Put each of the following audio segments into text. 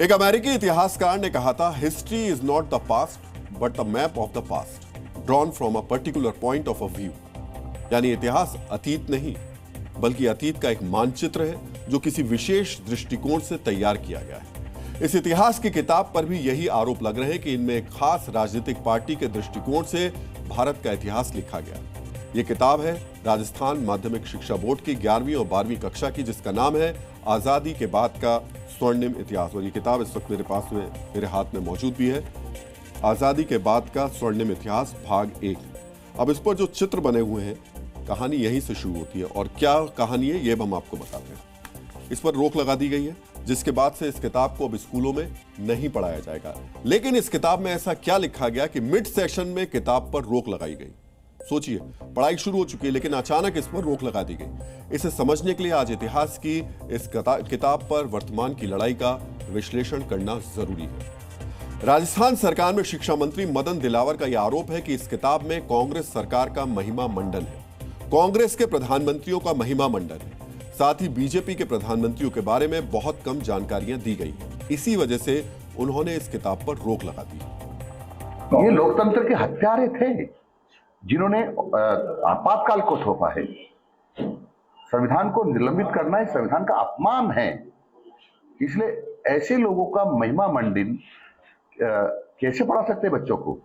एक अमेरिकी इतिहासकार ने कहा था, history is not the past but the map of the past drawn from a particular point of a view. यानी इतिहास अतीत नहीं बल्कि अतीत का एक मानचित्र है जो किसी विशेष दृष्टिकोण से तैयार किया गया है। इस इतिहास की किताब पर भी यही आरोप लग रहे हैं कि इनमें एक खास राजनीतिक पार्टी के दृष्टिकोण से भारत का इतिहास लिखा गया। यह किताब है राजस्थान माध्यमिक शिक्षा बोर्ड की 11वीं और 12वीं कक्षा की, जिसका नाम है आजादी के बाद का स्वर्णिम इतिहास। और ये किताब इस वक्त मेरे पास में, मेरे हाथ में मौजूद भी है। आजादी के बाद का स्वर्णिम इतिहास भाग 1। अब इस पर जो चित्र बने हुए हैं, कहानी यहीं से शुरू होती है। और क्या कहानी है ये हम आपको बताते हैं। इस पर रोक लगा दी गई है, जिसके बाद से इस किताब को अब स्कूलों में नहीं पढ़ाया जाएगा। लेकिन इस किताब में ऐसा क्या लिखा गया कि मिड सेशन में किताब पर रोक लगाई गई। सोचिए, पढ़ाई शुरू हो चुकी है लेकिन अचानक इस पर रोक लगा दी गई। इसे समझने के लिए आज इतिहास की इस किताब पर वर्तमान की लड़ाई का विश्लेषण करना जरूरी है। राजस्थान सरकार में शिक्षा मंत्री मदन दिलावर का यह आरोप है कि इस किताब में कांग्रेस सरकार का महिमा मंडन है, कांग्रेस के प्रधानमंत्रियों का महिमा मंडन है। साथ ही बीजेपी के प्रधानमंत्रियों के बारे में बहुत कम जानकारियां दी गई हैं। इसी वजह से उन्होंने इस किताब पर रोक लगा दी। ये लोकतंत्र के हत्यारे थे जिन्होंने आपातकाल को थोपा है। संविधान को निलंबित करना इस संविधान का अपमान है। इसलिए ऐसे लोगों का महिमा मंडिन कैसे पढ़ा सकते बच्चों को।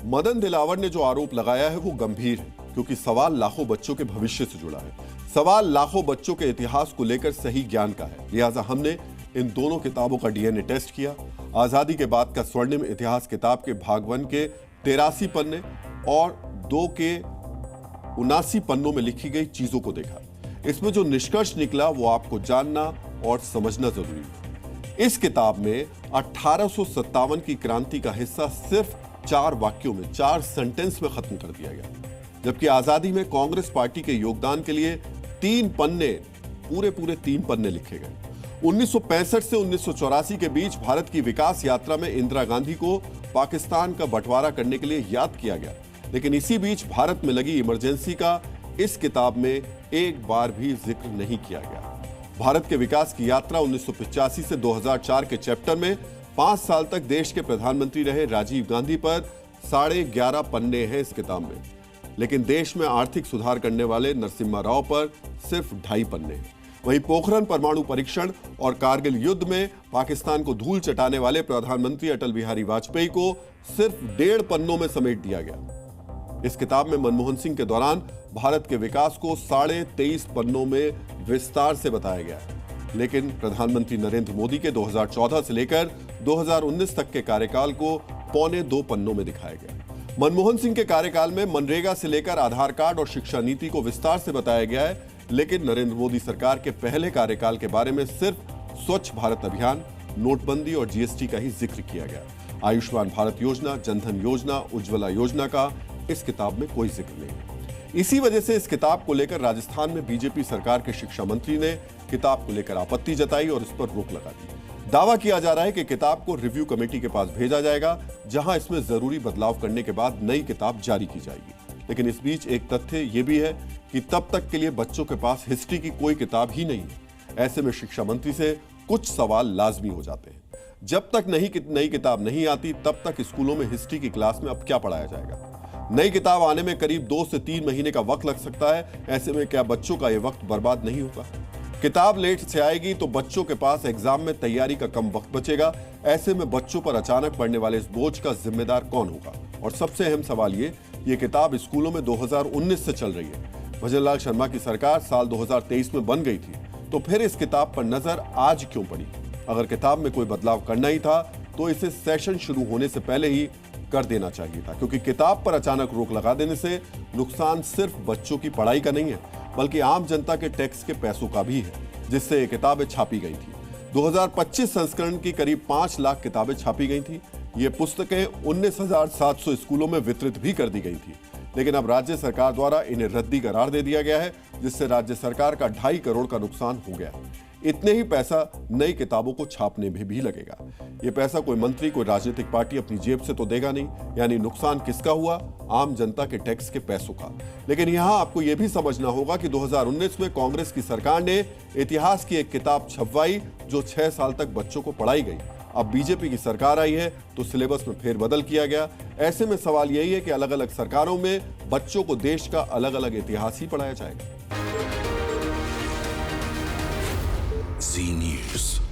मदन दिलावर ने जो आरोप लगाया है वो गंभीर है, क्योंकि सवाल लाखों बच्चों के भविष्य से जुड़ा है। सवाल लाखों बच्चों के इतिहास को लेकर सही ज्ञान का है। लिहाजा हमने इन दोनों किताबों का डीएनए टेस्ट किया। आजादी के बाद का स्वर्णिम इतिहास किताब के भाग 1 के 83 पन्ने और 2 के 79 पन्नों में लिखी गई चीजों को देखा। इसमें जो निष्कर्ष निकला वो आपको जानना और समझना जरूरी है। इस किताब में 1857 की क्रांति का हिस्सा सिर्फ 4 वाक्यों में, 4 सेंटेंस में खत्म कर दिया गया, जबकि आजादी में कांग्रेस पार्टी के योगदान के लिए 3 पन्ने, पूरे 3 पन्ने लिखे गए। 1965 से 1984 के बीच भारत की विकास यात्रा में इंदिरा गांधी को पाकिस्तान का बंटवारा करने के लिए याद किया गया, लेकिन इसी बीच भारत में लगी इमरजेंसी का इस किताब में एक बार भी जिक्र नहीं किया गया। भारत के विकास की यात्रा 1985 से 2004 के चैप्टर में 5 साल तक देश के प्रधानमंत्री रहे राजीव गांधी पर 11.5 पन्ने हैं इस किताब में, लेकिन देश में आर्थिक सुधार करने वाले नरसिम्हा राव पर सिर्फ 2.5 पन्ने हैं। वहीं पोखरण परमाणु परीक्षण और कारगिल युद्ध में पाकिस्तान को धूल चटाने वाले प्रधानमंत्री अटल बिहारी वाजपेयी को सिर्फ 1.5 पन्नों में समेट दिया गया। इस किताब में मनमोहन सिंह के दौरान भारत के विकास को 23.5 पन्नों में विस्तार से बताया गया, लेकिन प्रधानमंत्री नरेंद्र मोदी के 2014 से लेकर 2019 तक के कार्यकाल को 2.25 पन्नों में दिखाया गया। मनमोहन सिंह के कार्यकाल में मनरेगा से लेकर आधार कार्ड और शिक्षा नीति को विस्तार से बताया गया है, लेकिन नरेंद्र मोदी सरकार के पहले कार्यकाल के बारे में सिर्फ स्वच्छ भारत अभियान, नोटबंदी और जीएसटी का ही जिक्र किया गया। आयुष्मान भारत योजना, जनधन योजना, उज्ज्वला योजना का इस किताब में कोई जिक्र नहीं। इसी वजह से इस किताब को लेकर राजस्थान में बीजेपी सरकार के शिक्षा मंत्री ने किताब को लेकर आपत्ति जताई और इस पर रोक लगा दी। दावा किया जा रहा है कि किताब को रिव्यू कमेटी के पास भेजा जाएगा, जहां इसमें जरूरी बदलाव करने के बाद नई किताब जारी की जाएगी। लेकिन इस बीच एक तथ्य यह भी है कि तब तक के लिए बच्चों के पास हिस्ट्री की कोई किताब ही नहीं है। ऐसे में शिक्षा मंत्री से कुछ सवाल लाजमी हो जाते हैं। जब तक नई किताब नहीं आती, तब तक स्कूलों में हिस्ट्री की क्लास में अब क्या पढ़ाया जाएगा। नई किताब आने में करीब 2 से 3 महीने का वक्त लग सकता है। ऐसे में क्या बच्चों का यह वक्त बर्बाद नहीं होगा? किताब लेट से आएगी तो बच्चों के पास एग्जाम में तैयारी का कम वक्त बचेगा। ऐसे में बच्चों पर अचानक पड़ने वाले इस बोझ का जिम्मेदार कौन होगा? और सबसे अहम सवाल ये किताब स्कूलों में 2019 से चल रही है। भजनलाल शर्मा की सरकार साल 2023 में बन गई थी, तो फिर इस किताब पर नजर आज क्यों पड़ी? अगर किताब में कोई बदलाव करना ही था तो इसे सेशन शुरू होने से पहले ही कर देना चाहिए था, क्योंकि किताब पर अचानक रोक लगा देने से नुकसान सिर्फ बच्चों की पढ़ाई का नहीं है, बल्कि आम जनता के टैक्स के पैसों का भी है, जिससे ये किताबें छापी गई थी। 2025 संस्करण की करीब 5 लाख किताबें छापी गई थी। ये पुस्तकें 19,700 स्कूलों में वितरित भी कर दी गई थी, लेकिन अब राज्य सरकार द्वारा इन्हें रद्दी करार दे दिया गया है, जिससे राज्य सरकार का 2.5 करोड़ का नुकसान हो गया। इतने ही पैसा नई किताबों को छापने में भी लगेगा। ये पैसा कोई मंत्री, कोई राजनीतिक पार्टी अपनी जेब से तो देगा नहीं, यानी नुकसान किसका हुआ? आम जनता के टैक्स के पैसों का। लेकिन यहां आपको यह भी समझना होगा कि 2019 में कांग्रेस की सरकार ने इतिहास की एक किताब छपवाई जो 6 साल तक बच्चों को पढ़ाई गई। अब बीजेपी की सरकार आई है तो सिलेबस में फेरबदल किया गया। ऐसे में सवाल यही है कि अलग अलग सरकारों में बच्चों को देश का अलग अलग इतिहास ही पढ़ाया जाएगा। Zee News.